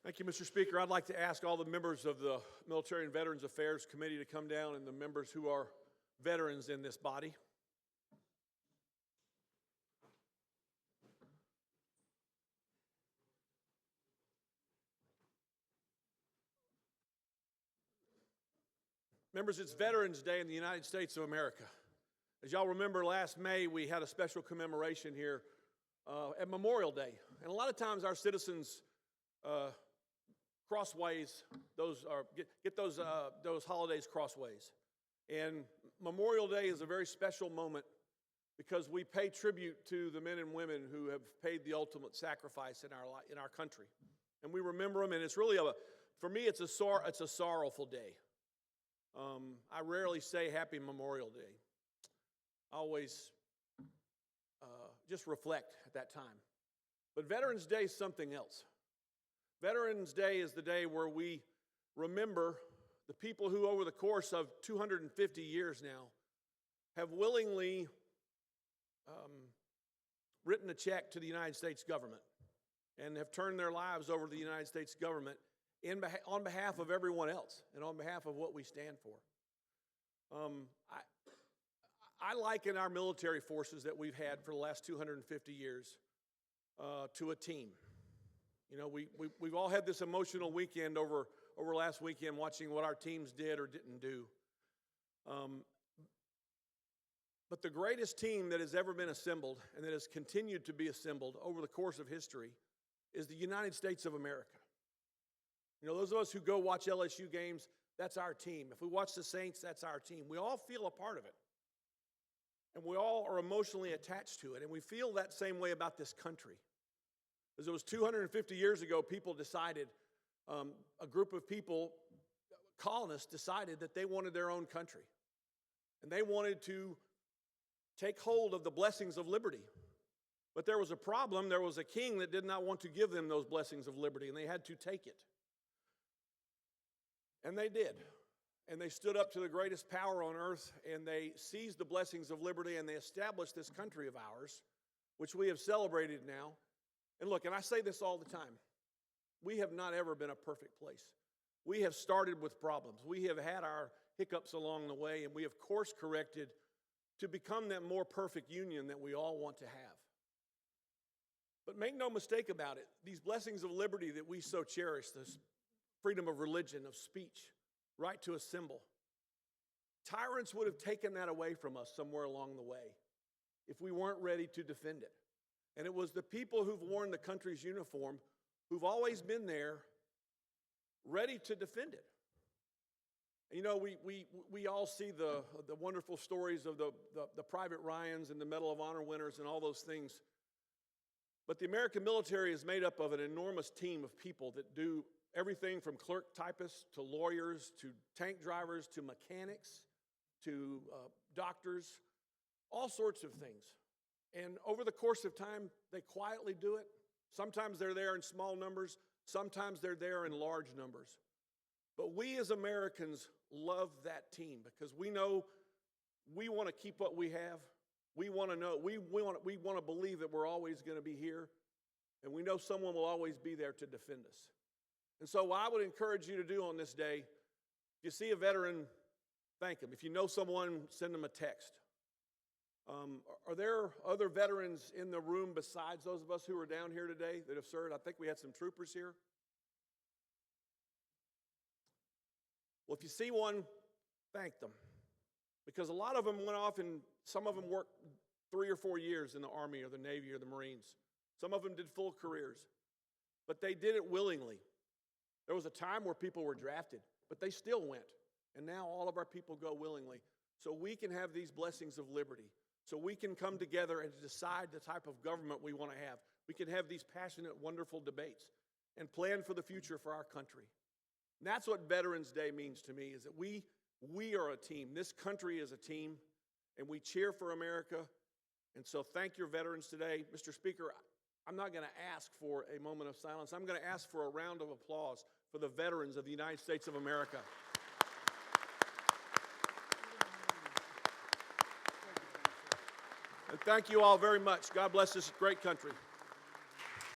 Thank you, Mr. Speaker. I'd like to ask all the members of the Military and Veterans Affairs Committee to come down and the members who are veterans in this body. Members, it's Veterans Day in the United States of America. As y'all remember, last May we had a special commemoration here at Memorial Day. And a lot of times our citizens crossways get those holidays crossways. And Memorial Day is a very special moment because we pay tribute to the men and women who have paid the ultimate sacrifice in our country. And we remember them, and it's really for me it's a sorrowful day. I rarely say Happy Memorial Day. I always just reflect at that time. But Veterans Day is something else. Veterans Day is the day where we remember the people who, over the course of 250 years now, have willingly written a check to the United States government and have turned their lives over to the United States government on behalf of everyone else and on behalf of what we stand for. I liken our military forces that we've had for the last 250 years to a team. You know, we've all had this emotional weekend over last weekend watching what our teams did or didn't do. But the greatest team that has ever been assembled and that has continued to be assembled over the course of history is the United States of America. You know, those of us who go watch LSU games, that's our team. If we watch the Saints, that's our team. We all feel a part of it. And we all are emotionally attached to it. And we feel that same way about this country. As it was 250 years ago, people decided, a group of people, colonists, decided that they wanted their own country. And they wanted to take hold of the blessings of liberty. But there was a problem. There was a king that did not want to give them those blessings of liberty, and they had to take it. And they did. And they stood up to the greatest power on earth, and they seized the blessings of liberty, and they established this country of ours, which we have celebrated now. And look, and I say this all the time, we have not ever been a perfect place. We have started with problems. We have had our hiccups along the way, and we have course corrected to become that more perfect union that we all want to have. But make no mistake about it, these blessings of liberty that we so cherish, this freedom of religion, of speech, right to assemble, tyrants would have taken that away from us somewhere along the way if we weren't ready to defend it. And it was the people who've worn the country's uniform who've always been there ready to defend it. And you know, we all see the wonderful stories of the Private Ryans and the Medal of Honor winners and all those things. But the American military is made up of an enormous team of people that do everything from clerk typists to lawyers to tank drivers to mechanics to doctors, all sorts of things. And over the course of time, they quietly do it. Sometimes they're there in small numbers. Sometimes they're there in large numbers. But we as Americans love that team because we know we want to keep what we have. We want to know, we want to believe that we're always going to be here. And we know someone will always be there to defend us. And so what I would encourage you to do on this day, if you see a veteran, thank them. If you know someone, send them a text. Are there other veterans in the room besides those of us who are down here today that have served? I think we had some troopers here. Well, if you see one, thank them. Because a lot of them went off and some of them worked 3 or 4 years in the Army or the Navy or the Marines. Some of them did full careers. But they did it willingly. There was a time where people were drafted, but they still went. And now all of our people go willingly. So we can have these blessings of liberty. So we can come together and decide the type of government we want to have. We can have these passionate, wonderful debates and plan for the future for our country. And that's what Veterans Day means to me, is that we are a team. This country is a team, and we cheer for America. And so thank your veterans today. Mr. Speaker, I'm not going to ask for a moment of silence. I'm going to ask for a round of applause for the veterans of the United States of America. And thank you all very much. God bless this great country.